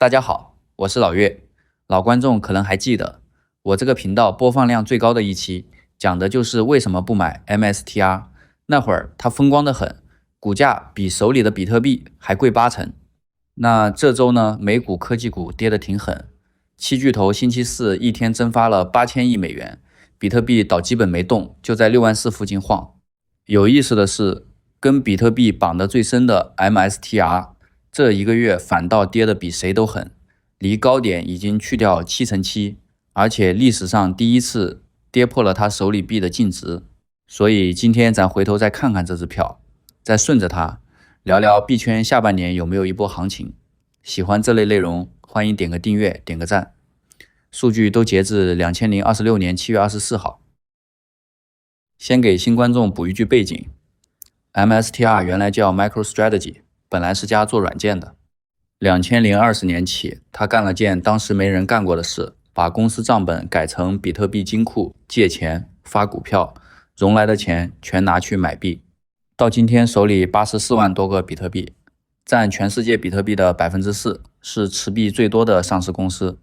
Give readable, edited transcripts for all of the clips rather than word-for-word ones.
大家好，我是老岳。老观众可能还记得，我这个频道播放量最高的一期，讲的就是为什么不买 MSTR。那会儿它风光得很，股价比手里的比特币还贵80%。那这周呢，美股科技股跌得挺狠，七巨头星期四一天蒸发了8000亿美元，比特币倒基本没动，就在64000附近晃。有意思的是，跟比特币绑得最深的 MSTR。这一个月反倒跌得比谁都狠，离高点已经去掉7%，而且历史上第一次跌破了他手里币的净值。所以今天咱回头再看看这支票，再顺着它聊聊币圈下半年有没有一波行情。喜欢这类内容，欢迎点个订阅，点个赞。数据都截至2026年7月24号。先给新观众补一句背景 ，MSTR 原来叫 MicroStrategy。本来是家做软件的，2020年起，他干了件当时没人干过的事，把公司账本改成比特币金库，借钱、发股票，融来的钱全拿去买币。到今天手里84万多个比特币，占全世界比特币的4%，是持币最多的上市公司。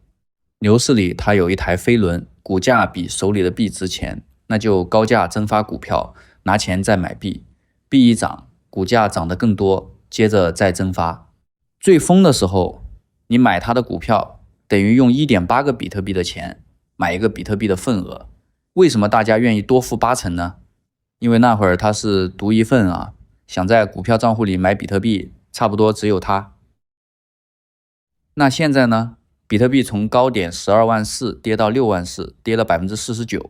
牛市里他有一台飞轮，股价比手里的币值钱，那就高价增发股票，拿钱再买币，币一涨，股价涨得更多，接着再增发。最疯的时候，你买它的股票等于用1.8个比特币的钱买一个比特币的份额。为什么大家愿意多付80%呢？因为那会儿它是独一份啊，想在股票账户里买比特币差不多只有它。那现在呢，比特币从高点12.4万跌到6.4万，跌了49%。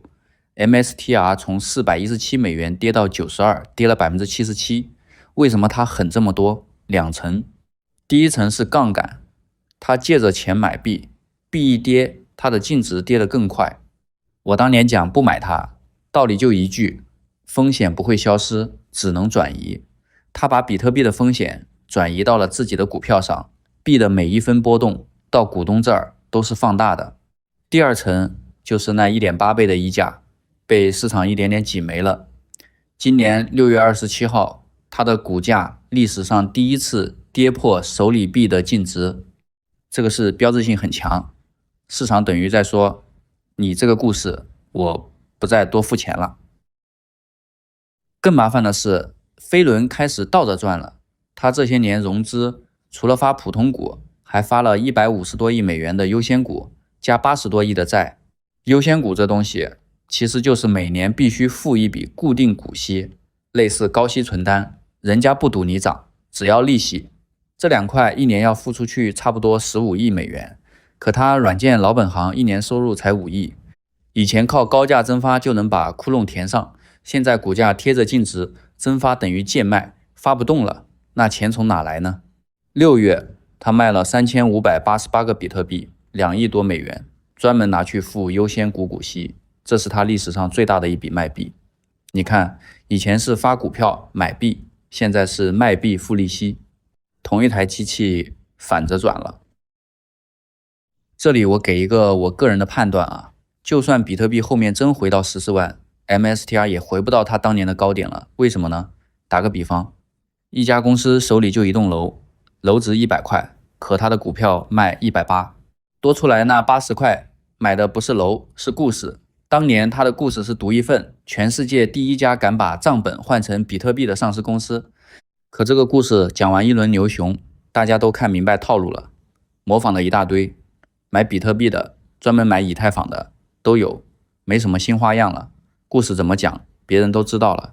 MSTR 从417美元跌到92，跌了77%。为什么它狠这么多？2层。第一层是杠杆，它借着钱买币，币一跌，它的净值跌得更快。我当年讲不买它，道理就一句，风险不会消失，只能转移。他把比特币的风险转移到了自己的股票上，币的每一分波动到股东这儿都是放大的。第二层就是那1.8倍的溢价，被市场一点点挤没了。今年6月27号，它的股价历史上第一次跌破手里币的净值，这个是标志性很强。市场等于在说，你这个故事我不再多付钱了。更麻烦的是，飞轮开始倒着转了。它这些年融资除了发普通股，还发了150多亿美元的优先股，加80多亿的债。优先股这东西其实就是每年必须付一笔固定股息，类似高息存单，人家不赌你涨，只要利息。这两块一年要付出去差不多15亿美元，可他软件老本行一年收入才5亿。以前靠高价增发就能把窟窿填上，现在股价贴着净值，增发等于贱卖，发不动了，那钱从哪来呢？6月他卖了3588个比特币，2亿多美元，专门拿去付优先股息，这是他历史上最大的一笔卖币。你看，以前是发股票买币，现在是卖币付利息，同一台机器反着转了。这里我给一个我个人的判断啊，就算比特币后面真回到14万， MSTR 也回不到他当年的高点了。为什么呢？打个比方，一家公司手里就一栋楼，楼值100块，可他的股票卖180，多出来那80块买的不是楼，是故事。当年他的故事是独一份，全世界第一家敢把账本换成比特币的上市公司。可这个故事讲完一轮牛熊，大家都看明白套路了，模仿了一大堆，买比特币的，专门买以太坊的都有，没什么新花样了。故事怎么讲，别人都知道了，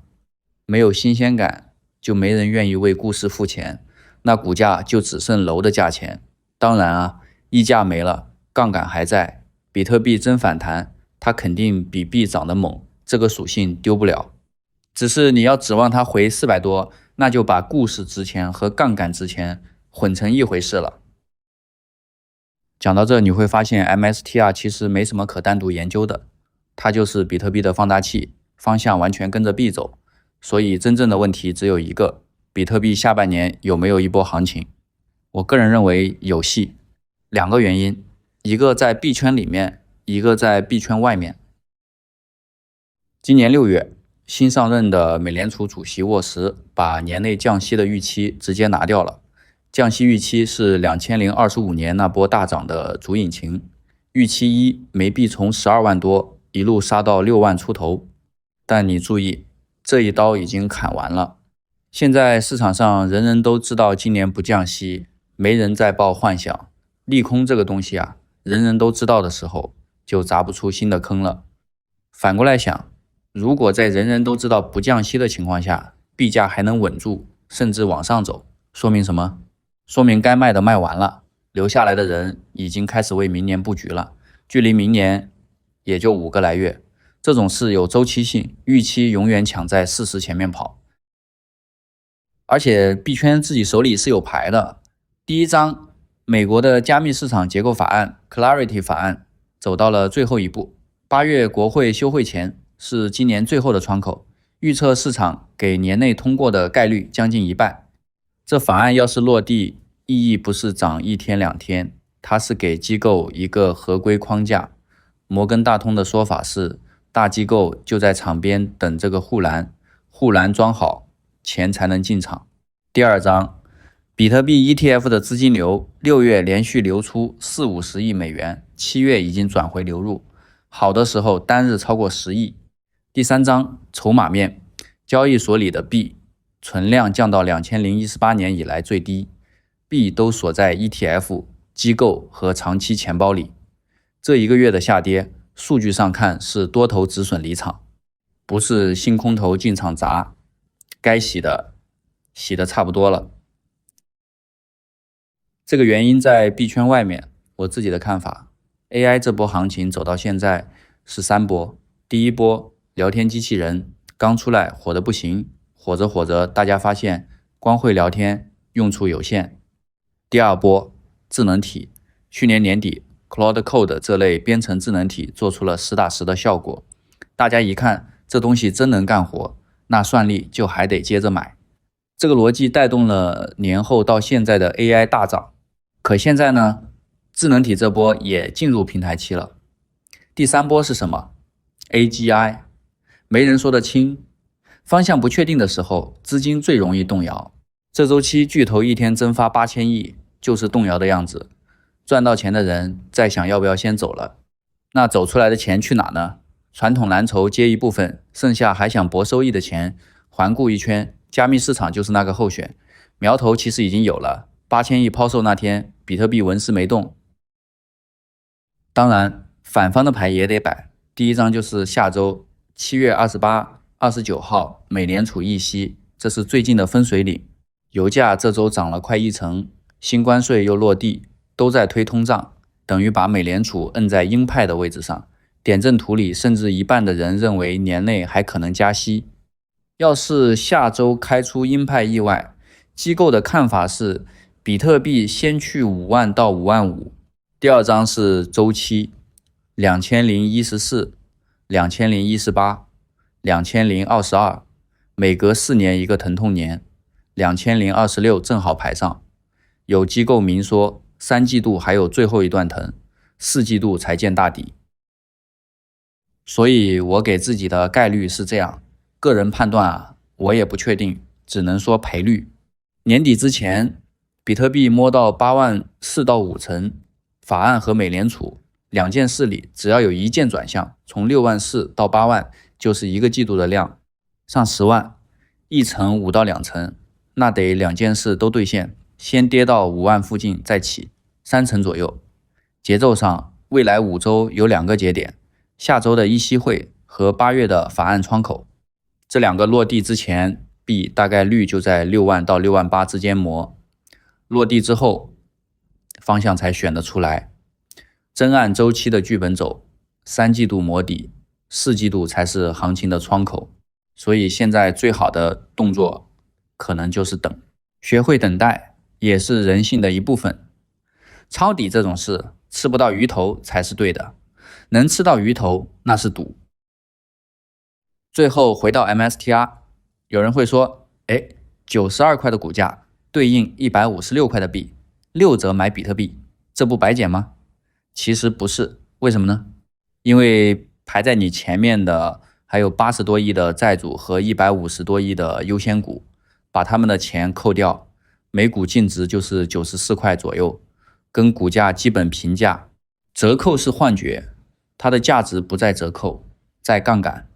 没有新鲜感，就没人愿意为故事付钱，那股价就只剩楼的价钱。当然啊，溢价没了，杠杆还在，比特币真反弹，它肯定比币涨得猛，这个属性丢不了。只是你要指望它回400多，那就把故事值钱和杠杆值钱混成一回事了。讲到这，你会发现 MSTR 其实没什么可单独研究的，它就是比特币的放大器，方向完全跟着币走。所以真正的问题只有一个，比特币下半年有没有一波行情？我个人认为有戏。2个原因，一个在币圈里面，一个在币圈外面。今年6月，新上任的美联储主席沃什把年内降息的预期直接拿掉了，降息预期是2025年那波大涨的主引擎。预期一，煤币从12万多一路杀到6万出头，但你注意，这一刀已经砍完了。现在市场上人人都知道今年不降息，没人再抱幻想。利空这个东西啊，人人都知道的时候，就砸不出新的坑了。反过来想，如果在人人都知道不降息的情况下，币价还能稳住，甚至往上走，说明什么？说明该卖的卖完了，留下来的人已经开始为明年布局了。距离明年也就5个来月，这种事有周期性，预期永远抢在事实前面跑。而且币圈自己手里是有牌的。第一章，美国的加密市场结构法案 Clarity 法案走到了最后一步，8月国会休会前是今年最后的窗口，预测市场给年内通过的概率将近1半。这法案要是落地，意义不是涨1天2天，它是给机构一个合规框架。摩根大通的说法是，大机构就在场边等这个护栏，护栏装好，钱才能进场。第二章，比特币 ETF 的资金流，6月连续流出40-50亿美元，7月已经转回流入，好的时候单日超过10亿。第三章，筹码面，交易所里的币存量降到2018年以来最低，币都锁在 ETF、机构和长期钱包里。这1个月的下跌，数据上看是多头止损离场，不是新空头进场砸，该洗的洗的差不多了。这个原因在币圈外面，我自己的看法 ，AI 这波行情走到现在是3波。第一波，聊天机器人刚出来火得不行，火着火着大家发现光会聊天用处有限。第二波，智能体，去年年底 Claude Code 这类编程智能体做出了实打实的效果，大家一看这东西真能干活，那算力就还得接着买。这个逻辑带动了年后到现在的 AI 大涨。可现在呢，智能体这波也进入平台期了。第3波是什么？ AGI， 没人说得清，方向不确定的时候，资金最容易动摇。这周期巨头一天蒸发8000亿，就是动摇的样子。赚到钱的人在想要不要先走了，那走出来的钱去哪呢？传统蓝筹接一部分，剩下还想博收益的钱，环顾一圈，加密市场就是那个候选。苗头其实已经有了，8000亿抛售那天，比特币纹丝没动。当然，反方的牌也得摆。第一张就是下周7月28、29号，美联储议息，这是最近的分水岭。油价这周涨了快1成，新关税又落地，都在推通胀，等于把美联储摁在鹰派的位置上。点阵图里甚至一半的人认为年内还可能加息。要是下周开出鹰派意外，机构的看法是比特币先去5万到5万5。第二章是周期，2014、2018、2022，每隔4年一个疼痛年，2026正好排上。有机构明说3季度还有最后一段疼，4季度才见大底。所以我给自己的概率是这样，个人判断啊，我也不确定，只能说赔率。年底之前，比特币摸到8万4到5成，法案和美联储2件事里，只要有一件转向，从6万4到8万，就是1个季度的量，上10万，1成5到2成，那得2件事都兑现，先跌到5万附近再起，3成左右。节奏上，未来5周有2个节点，下周的议息会和8月的法案窗口，这2个落地之前，币大概率就在6万到6万8之间磨，落地之后，方向才选得出来。真按周期的剧本走，3季度磨底，4季度才是行情的窗口。所以现在最好的动作可能就是等，学会等待也是人性的一部分。抄底这种事，吃不到鱼头才是对的，能吃到鱼头那是赌。最后回到 MSTR， 有人会说，92块的股价对应156块的币，6折买比特币，这不白捡吗？其实不是，为什么呢？因为排在你前面的还有80多亿的债主和150多亿的优先股，把他们的钱扣掉，每股净值就是94块左右，跟股价基本平价。折扣是幻觉，它的价值不在折扣，在杠杆。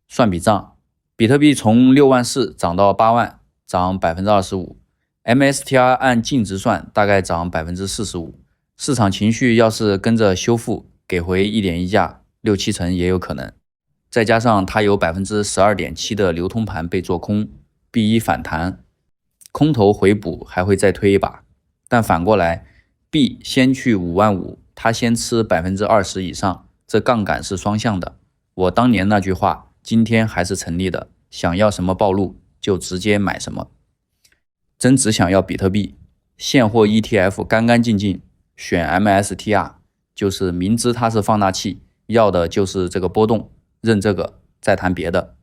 算笔账，比特币从6万4涨到8万，涨 25%，MSTR 按净值算大概涨 45%， 市场情绪要是跟着修复，给回1.1价，6-7成也有可能。再加上它有 12.7% 的流通盘被做空，币一反弹，空头回补还会再推一把。但反过来，币先去5万5，它先吃 20% 以上，这杠杆是双向的。我当年那句话今天还是成立的，想要什么暴露就直接买什么。真只想要比特币，现货 ETF 干干净净，选 MSTR， 就是明知它是放大器，要的就是这个波动，认这个再谈别的。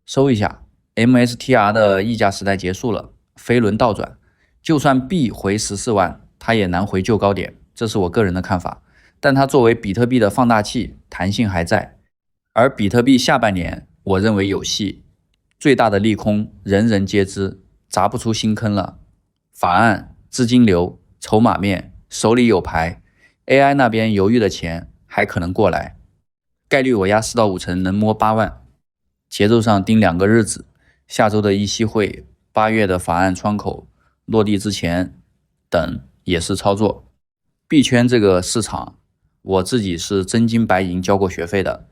收一下， MSTR 的溢价时代结束了，飞轮倒转，就算币回14万，它也难回旧高点，这是我个人的看法。但它作为比特币的放大器，弹性还在。而比特币下半年，我认为有戏。最大的利空人人皆知，砸不出新坑了。法案、资金流、筹码面，手里有牌 ，AI 那边犹豫的钱还可能过来。概率我压4到5成能摸8万。节奏上盯2个日子，下周的议息会，8月的法案窗口落地之前等也是操作。币圈这个市场，我自己是真金白银交过学费的，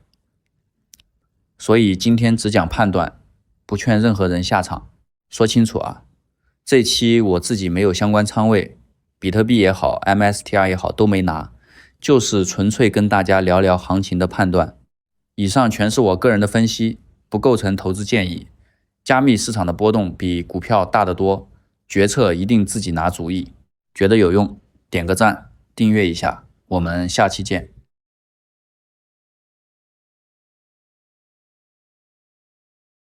所以今天只讲判断，不劝任何人下场。说清楚啊，这期我自己没有相关仓位，比特币也好 MSTR 也好都没拿，就是纯粹跟大家聊聊行情的判断。以上全是我个人的分析，不构成投资建议。加密市场的波动比股票大得多，决策一定自己拿主意。觉得有用，点个赞，订阅一下，我们下期见。